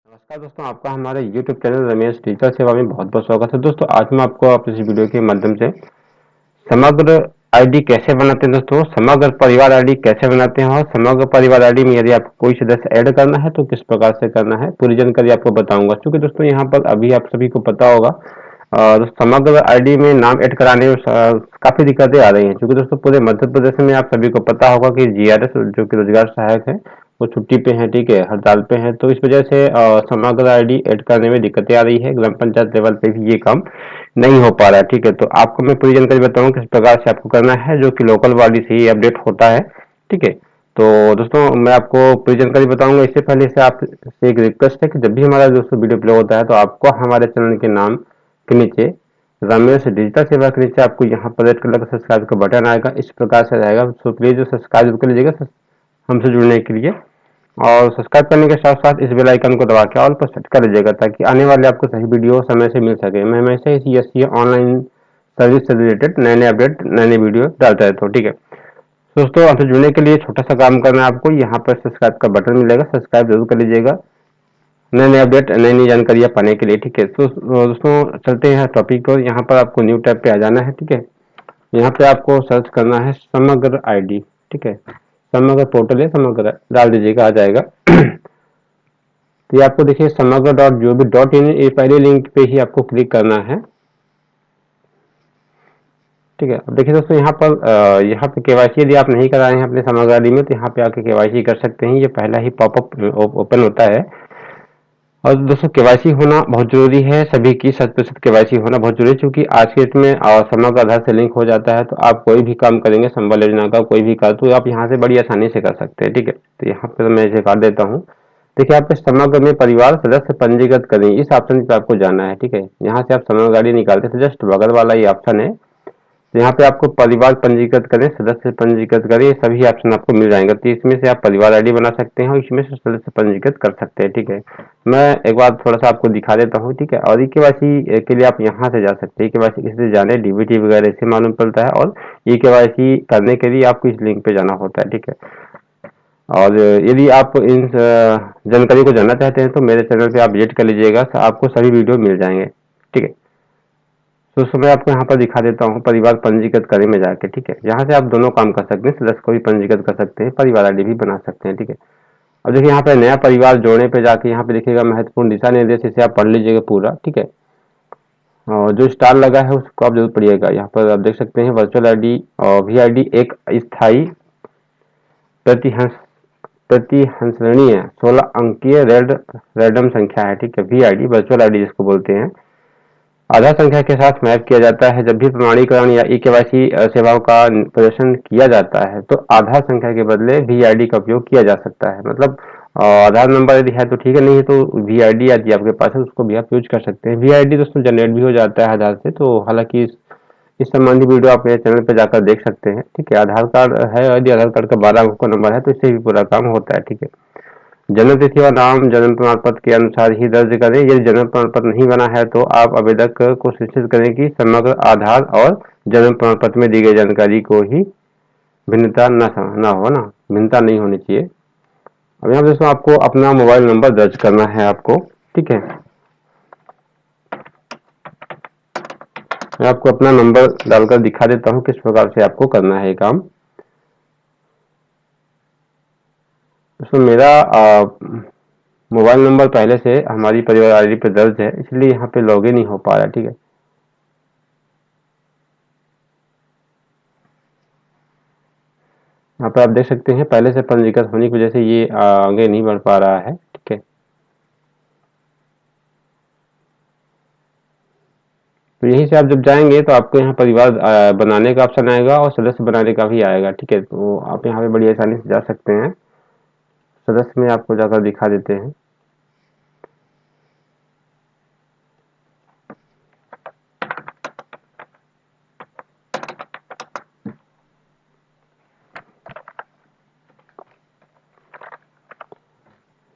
नमस्कार दोस्तों, आपका हमारे YouTube चैनल रमेश डिजिटल सेवा में बहुत बहुत स्वागत है। दोस्तों आज मैं आपको अपने इस वीडियो के माध्यम से समग्र आईडी कैसे बनाते हैं, दोस्तों समग्र परिवार आईडी कैसे बनाते हैं और समग्र परिवार आईडी में यदि आपको कोई सदस्य ऐड करना है तो किस प्रकार से करना है, पूरी जानकारी आपको बताऊंगा। क्योंकि दोस्तों यहाँ पर अभी आप सभी को पता होगा समग्र आईडी में नाम ऐड कराने में काफी दिक्कतें आ रही हैं। क्योंकि दोस्तों पूरे मध्य प्रदेश में आप सभी को पता होगा कि जीआरएस जो कि रोजगार सहायक है वो छुट्टी पे है, ठीक है, हड़ताल पे है। तो इस वजह से समग्र आईडी ऐड करने में दिक्कतें आ रही है। ग्राम पंचायत लेवल पे भी ये काम नहीं हो पा रहा है, ठीक है। तो आपको मैं पूरी जानकारी बताऊँ किस प्रकार से आपको करना है, जो कि लोकल बॉडी से ही अपडेट होता है, ठीक है। तो दोस्तों मैं आपको पूरी जानकारी बताऊंगा। इससे पहले से आपसे एक रिक्वेस्ट है कि जब भी हमारा दोस्तों वीडियो प्ले होता है तो आपको हमारे चैनल के नाम के नीचे रमेश डिजिटल सेवा के नीचे आपको यहाँ पर रेड कलर का सब्सक्राइब का बटन आएगा, इस प्रकार से रहेगा। तो प्लीज सब्सक्राइब कर लीजिएगा हमसे जुड़ने के लिए, और सब्सक्राइब करने के साथ साथ इस बेल आइकन को दबा के ऑल पर सेट कर लीजिएगा ताकि आने वाले आपको सही वीडियो समय से मिल सके। मैं हमेशा इसी ऐसी ऑनलाइन सर्विस से रिलेटेड नए नए अपडेट नए नए वीडियो डालता रहता हूँ, ठीक है। दोस्तों आपसे जुड़ने के लिए छोटा सा काम करना है आपको, यहाँ पर सब्सक्राइब का बटन मिलेगा, सब्सक्राइब जरूर कर लीजिएगा नए नए अपडेट नई नई जानकारियाँ पाने के लिए, ठीक है। तो दोस्तों चलते हैं टॉपिक पर। यहाँ पर आपको न्यू टैब पे आ जाना है, ठीक है। यहाँ पे आपको सर्च करना है समग्र आईडी, ठीक है। समग्र पोर्टल है, समग्र डाल दीजिएगा, आ जाएगा। तो ये आपको देखिए समग्र डॉट जो भी डॉट इन, ये पहले लिंक पे ही आपको क्लिक करना है, ठीक है। अब देखिए दोस्तों यहाँ पे केवाईसी यदि आप नहीं कराए हैं अपने समग्र आईडी में तो यहाँ पे आके केवाईसी कर सकते हैं। ये पहला ही पॉपअप ओपन होता है। और दोस्तों केवाईसी होना बहुत जरूरी है, सभी की 100% केवाईसी होना बहुत जरूरी है। क्योंकि आज के डेट में समग्र आधार से लिंक हो जाता है तो आप कोई भी काम करेंगे संबल योजना का कोई भी कर तो आप यहाँ से बड़ी आसानी से कर सकते हैं, ठीक है। तो यहाँ पे मैं इसे काट देता हूँ। देखिए आप समग्र में परिवार सदस्य पंजीकृत करें, इस ऑप्शन पे आपको जाना है, ठीक है। यहाँ से आप समग्र गाड़ी निकालते हैं, जस्ट बगल वाला ये ऑप्शन है। तो यहाँ पे आपको परिवार पंजीकृत करें, सदस्य पंजीकृत करें, ये सभी ऑप्शन आपको मिल जाएंगे। तो इसमें से आप परिवार आईडी बना सकते हैं और इसमें से सदस्य पंजीकृत कर सकते हैं, ठीक है। मैं एक बार थोड़ा सा आपको दिखा देता हूँ, ठीक है। और ई केवाईसी के लिए आप यहाँ से जा सकते हैं। ई केवाईसी किसी से जाने डीबीटी वगैरह से मालूम पड़ता है, और ई केवाईसी करने के लिए आपको इस लिंक पे जाना होता है, ठीक है। और यदि आप इन जानकारी को जानना चाहते हैं तो मेरे चैनल पे आप विजिट कर लीजिएगा, आपको सभी वीडियो मिल जाएंगे, ठीक है। तो उसको मैं आपको यहाँ पर दिखा देता हूँ परिवार पंजीकृत करें में जाके, ठीक है। यहाँ से आप दोनों काम कर सकते हैं, सदस्य को भी पंजीकृत कर सकते हैं, परिवार आईडी भी बना सकते हैं, ठीक है। अब देखिए यहाँ पे नया परिवार जोड़ने पे जाके यहाँ पे देखिएगा महत्वपूर्ण दिशा निर्देश, इसे आप पढ़ लीजिएगा पूरा, ठीक है। और जो स्टार लगा है उसको आप जरूर पढ़िएगा। यहाँ पर आप देख सकते हैं वर्चुअल आईडी और वी आईडी एक स्थायी प्रतिहंस प्रतिहंसरणीय 16 अंकीय रैंडम संख्या है, ठीक है। वी आईडी वर्चुअल आईडी जिसको बोलते हैं, आधार संख्या के साथ मैप किया जाता है। जब भी प्रमाणीकरण या ई केवाईसी सेवाओं का प्रदर्शन किया जाता है तो आधार संख्या के बदले वी आईडी का उपयोग किया जा सकता है। मतलब आधार नंबर यदि है तो ठीक है, नहीं है तो वी आईडी यदि आपके पास है उसको भी आप यूज कर सकते हैं। वी आईडी दोस्तों जनरेट भी हो जाता है आधार से, तो हालांकि इस संबंधी वीडियो आप मेरे चैनल पर जाकर देख सकते हैं, ठीक है। आधार कार्ड है, यदि आधार कार्ड का 12 अंक का नंबर है तो इससे भी पूरा काम होता है, ठीक है। जन्म तिथि और नाम जन्म प्रमाण पत्र के अनुसार ही दर्ज करें। यदि जन्म प्रमाण पत्र नहीं बना है तो आप आवेदक को सूचित करें कि समग्र आधार और जन्म प्रमाण पत्र में दी गई जानकारी को ही भिन्नता न हो ना, भिन्नता नहीं होनी चाहिए। अब यहाँ दोस्तों आपको अपना मोबाइल नंबर दर्ज करना है आपको, ठीक है। मैं आपको अपना नंबर डालकर दिखा देता हूँ किस प्रकार से आपको करना है ये काम। दोस्तों मेरा मोबाइल नंबर पहले से हमारी परिवार आईडी पे दर्ज है, इसलिए यहाँ पे लॉगिन नहीं हो पा रहा है, ठीक है। यहाँ पे आप देख सकते हैं पहले से पंजीकृत होने की वजह से ये आगे नहीं बढ़ पा रहा है, ठीक है। तो यहीं से आप जब जाएंगे तो आपको यहाँ परिवार बनाने का ऑप्शन आएगा और सदस्य बनाने का भी आएगा, ठीक है। तो आप यहाँ पे बड़ी आसानी से जा सकते हैं। सदस्य में आपको जाकर दिखा देते हैं।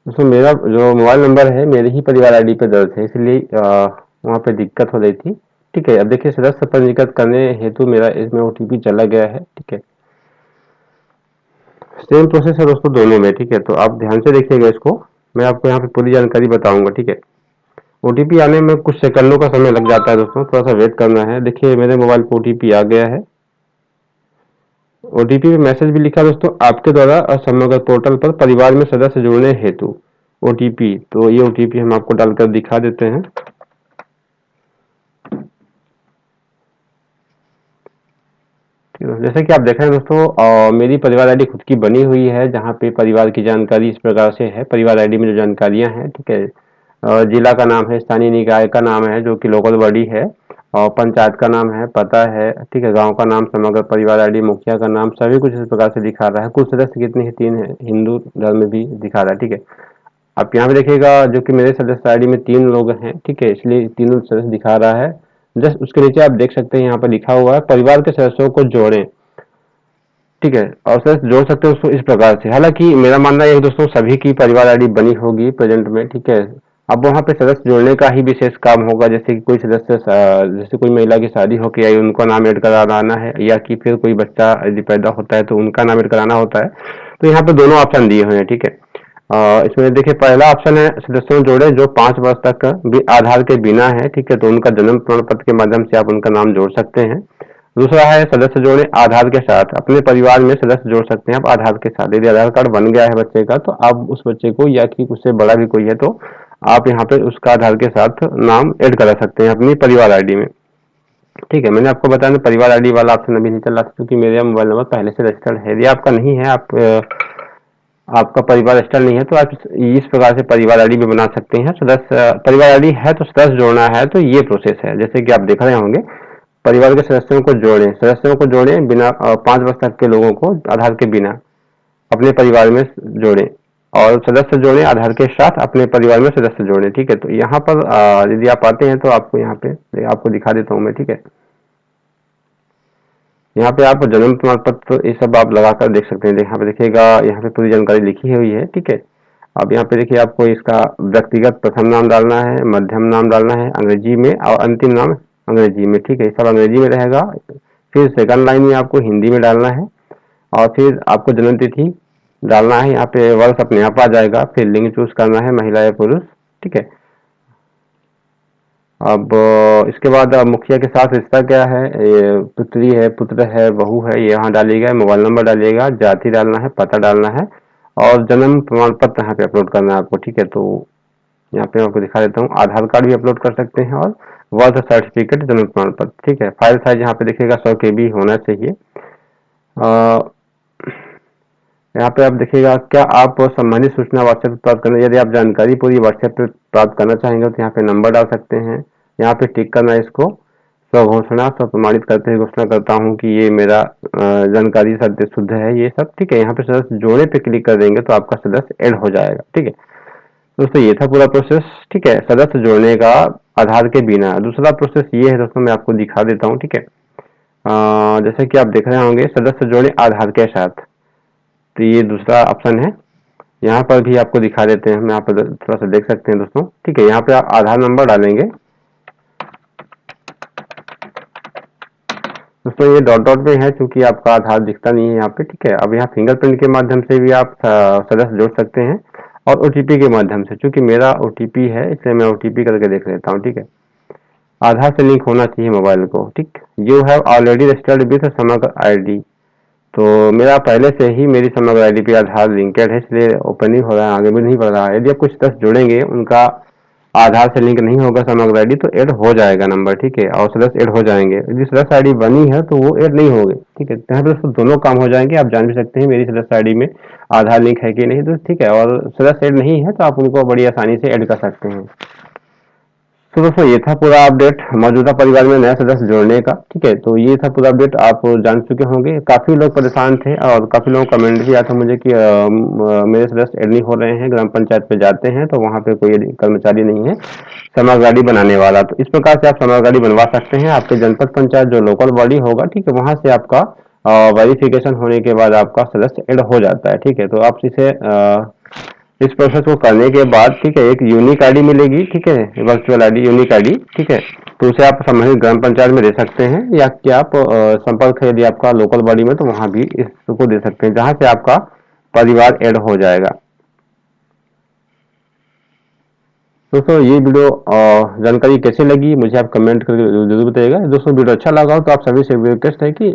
दोस्तों मेरा जो मोबाइल नंबर है मेरे ही परिवार आईडी पे दर्ज है, इसलिए वहाँ पे दिक्कत हो रही थी, ठीक है। अब देखिए सदस्य पंजीकृत करने हेतु मेरा इसमें ओटीपी चला गया है, ठीक है। सेम प्रोसेस है दोस्तों दोनों में, ठीक है। तो आप ध्यान से देखिएगा इसको। मैं आपको यहाँ पे पूरी जानकारी बताऊंगा, ठीक है। ओटीपी आने में कुछ सेकंडों का समय लग जाता है दोस्तों, थोड़ा सा वेट करना है। देखिए मेरे मोबाइल पे ओटीपी आ गया है। ओटीपी में मैसेज भी लिखा है दोस्तों, आपके द्वारा समग्र पोर्टल पर परिवार में सदस्य जोड़ने हेतु ओटीपी। तो ये ओटीपी हम आपको डालकर दिखा देते हैं। जैसे कि आप देख रहे हैं दोस्तों, मेरी परिवार आईडी खुद की बनी हुई है, जहाँ पे परिवार की जानकारी इस प्रकार से है। परिवार आईडी में जो जानकारियां हैं, ठीक है, जिला का नाम है, स्थानीय निकाय का नाम है जो कि लोकल बॉडी है, और पंचायत का नाम है, पता है, ठीक है, गांव का नाम, समग्र परिवार आईडी, मुखिया का नाम, सभी कुछ इस प्रकार से दिखा रहा है। कुल सदस्य कितने हैं? 3 है, हिंदू धर्म में भी दिखा रहा है, ठीक है। आप यहाँ पे देखिएगा जो कि मेरे सदस्य आईडी में 3 लोग हैं, ठीक है, इसलिए तीनों सदस्य दिखा रहा है। जस्ट उसके नीचे आप देख सकते हैं यहाँ पर लिखा हुआ है परिवार के सदस्यों को जोड़ें, ठीक है, और सदस्य जोड़ सकते हैं उसको इस प्रकार से। हालांकि मेरा मानना है दोस्तों सभी की परिवार आईडी बनी होगी प्रेजेंट में, ठीक है। अब वहाँ पे सदस्य जोड़ने का ही विशेष काम होगा, जैसे कि कोई सदस्य जैसे कोई महिला की शादी होकर आई, उनका नाम ऐड कराना है, या कि फिर कोई बच्चा यदि पैदा होता है तो उनका नाम ऐड कराना होता है। तो यहाँ पे दोनों ऑप्शन दिए हुए हैं, ठीक है। इसमें देखिए पहला ऑप्शन है सदस्यों जोड़े जो 5 वर्ष तक भी आधार के बिना है, ठीक है, तो उनका जन्म प्रमाण पत्र के माध्यम से आप उनका नाम जोड़ सकते हैं। दूसरा है सदस्य जोड़े आधार के साथ, अपने परिवार में सदस्य जोड़ सकते हैं आप आधार के साथ। यदि आधार कार्ड बन गया है बच्चे का तो आप उस बच्चे को, या कि उससे बड़ा भी कोई है तो आप यहाँ पे उसका आधार के साथ नाम ऐड करा सकते हैं अपनी परिवार आईडी में, ठीक है। मैंने आपको बताया परिवार आईडी वाला ऑप्शन अभी नहीं चल रहा था क्योंकि मेरा मोबाइल नंबर पहले से रजिस्टर्ड है। यदि आपका नहीं है, आपका परिवार रजिस्टर्ड नहीं है, तो आप इस प्रकार से परिवार आईडी भी बना सकते हैं। सदस्य परिवार आईडी है तो सदस्य जोड़ना है तो ये प्रोसेस है, जैसे कि आप देख रहे होंगे। परिवार के सदस्यों को जोड़ें बिना 5 वर्ष तक के लोगों को आधार के बिना अपने परिवार में जोड़ें, और सदस्य जोड़ें आधार के साथ अपने परिवार में सदस्य जोड़ें, ठीक है। तो यहाँ पर यदि आप आते हैं तो आपको यहाँ पे आपको दिखा देता हूँ मैं, ठीक है। यहाँ पे आप जन्म प्रमाण पत्र ये सब आप लगाकर देख सकते हैं। यहाँ पे देखिएगा, यहाँ पे पूरी जानकारी लिखी हुई है, ठीक है। अब यहाँ पे देखिए आपको इसका व्यक्तिगत प्रथम नाम डालना है, मध्यम नाम डालना है अंग्रेजी में, और अंतिम नाम अंग्रेजी में, ठीक है, सब अंग्रेजी में रहेगा। फिर सेकंड लाइन में आपको हिंदी में डालना है, और फिर आपको जन्म तिथि डालना है। यहाँ पे वर्ष अपने आप आ जाएगा। फिर लिंग चूज करना है, महिला या पुरुष, ठीक है। अब इसके बाद मुखिया के साथ रिश्ता क्या है, पुत्री है, पुत्र है, बहू है, ये यहाँ डालिएगा। मोबाइल नंबर डालिएगा, जाति डालना है, पता डालना है, और जन्म प्रमाण पत्र यहाँ पे अपलोड करना है आपको, ठीक है। तो यहाँ पे आपको दिखा देता हूँ, आधार कार्ड भी अपलोड कर सकते हैं और बर्थ सर्टिफिकेट, जन्म प्रमाण पत्र, ठीक है। फाइल साइज यहाँ पे देखिएगा 100 KB होना चाहिए। यहाँ पे आप देखिएगा क्या आप संबंधित सूचना व्हाट्सएप पर प्राप्त करना, यदि आप जानकारी पूरी व्हाट्सएप पे प्राप्त करना चाहेंगे तो यहाँ पे नंबर डाल सकते हैं। यहाँ पे टिक करना है इसको, स्वघोषणा, स्व प्रमाणित करते हुए घोषणा करता हूँ कि ये मेरा जानकारी सत्य शुद्ध है, ये सब, ठीक है। यहाँ पे सदस्य जोड़े पे क्लिक कर देंगे तो आपका सदस्य ऐड हो जाएगा, ठीक है। दोस्तों ये था पूरा प्रोसेस, ठीक है, सदस्य जोड़ने का आधार के बिना। दूसरा प्रोसेस ये है दोस्तों, मैं आपको दिखा देता हूँ, ठीक है। जैसे कि आप देख रहे होंगे सदस्य जोड़े आधार के साथ, तो ये दूसरा ऑप्शन है। यहाँ पर भी आपको दिखा देते हैं, मैं यहाँ पर थोड़ा सा देख सकते हैं दोस्तों, ठीक है। यहाँ पे आप आधार नंबर डालेंगे दोस्तों, ये डॉट डॉट में है क्योंकि आपका आधार दिखता नहीं है यहाँ पे, ठीक है। अब यहाँ फिंगरप्रिंट के माध्यम से भी आप सदस्य जोड़ सकते हैं, और ओटीपी के माध्यम से। चूंकि मेरा ओटीपी है इसलिए मैं ओटीपी करके देख लेता हूँ, ठीक है। आधार से लिंक होना चाहिए मोबाइल को, ठीक। You have already registered with समग्र आईडी, तो मेरा पहले से ही मेरी समग्र आईडी पे आधार लिंकेड है, इसलिए ओपन ही हो रहा है, आगे भी नहीं बढ़ रहा है। यदि आप कुछ सदस्य जोड़ेंगे उनका आधार से लिंक नहीं होगा समग्र आईडी तो ऐड हो जाएगा नंबर, ठीक है, और सदस्य ऐड हो जाएंगे। यदि सदस्य आईडी बनी है तो वो ऐड नहीं होगी, ठीक है। यहाँ पे दोस्तों दोनों काम हो जाएंगे। आप जान भी सकते हैं मेरी सदस्य आईडी में आधार लिंक है कि नहीं, तो ठीक है, और सदस्य ऐड नहीं है तो आप उनको बड़ी आसानी से ऐड कर सकते हैं। तो दोस्तों ये था पूरा अपडेट मौजूदा परिवार में नया सदस्य जोड़ने का, ठीक है। तो ये था पूरा अपडेट, आप जान चुके होंगे। काफी लोग परेशान थे और काफी लोगों का कमेंट भी आया था मुझे कि मेरे सदस्य ऐड नहीं हो रहे हैं। ग्राम पंचायत पे जाते हैं तो वहाँ पे कोई कर्मचारी नहीं है समग्र गाड़ी बनाने वाला, तो इस प्रकार से आप समग्र गाड़ी बनवा सकते हैं। आपके जनपद पंचायत जो लोकल बॉडी होगा, ठीक है, वहां से आपका वेरिफिकेशन होने के बाद आपका सदस्य ऐड हो जाता है, ठीक है। तो आप इसे इस प्रोसेस को करने के बाद, ठीक है, एक यूनिक आईडी मिलेगी, ठीक है, वर्चुअल आईडी, यूनिक आईडी, ठीक है। तो उसे आप संबंधित ग्राम पंचायत में दे सकते हैं, या कि आप संपर्क है यदि आपका लोकल बॉडी में तो वहां भी इसको दे सकते हैं, जहां से आपका परिवार ऐड हो जाएगा। दोस्तों ये वीडियो जानकारी कैसे लगी मुझे आप कमेंट करके जरूर बताइएगा। दोस्तों वीडियो अच्छा लगा हो तो आप सभी से रिक्वेस्ट है कि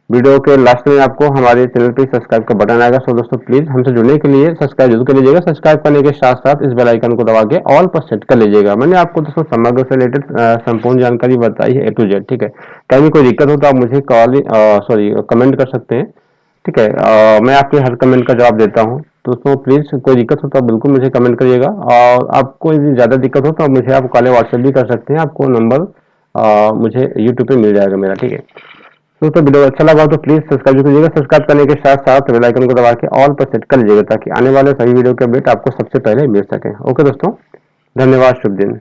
वीडियो के लास्ट में आपको हमारे चैनल पे सब्सक्राइब का बटन आएगा। सो दोस्तों प्लीज हमसे जुड़ने के लिए सब्सक्राइब जरूर कर लीजिएगा। सब्सक्राइब करने के साथ साथ इस बेल आइकन को दबा के ऑल पर सेट कर लीजिएगा। मैंने आपको दोस्तों समग्र से रिलेटेड संपूर्ण जानकारी बताई है A to Z। ठीक है, कहीं भी कोई दिक्कत हो तो आप मुझे कमेंट कर सकते हैं। ठीक है, मैं आपके हर कमेंट का जवाब देता हूँ। दोस्तों प्लीज कोई दिक्कत हो तो आप बिल्कुल मुझे कमेंट करिएगा, और आपको यदि ज्यादा दिक्कत हो तो आप मुझे आप कॉल व्हाट्सएप भी कर सकते हैं। आपको नंबर मुझे यूट्यूब पे मिल जाएगा मेरा। ठीक है, तो वीडियो अच्छा लगा हो तो प्लीज सब्सक्राइब कीजिएगा। सब्सक्राइब करने के साथ साथ बेल आइकन को दबा के ऑल पर सेट कर लीजिएगा ताकि आने वाले सभी वीडियो के अपडेट आपको सबसे पहले मिल सके। ओके दोस्तों, धन्यवाद, शुभ दिन।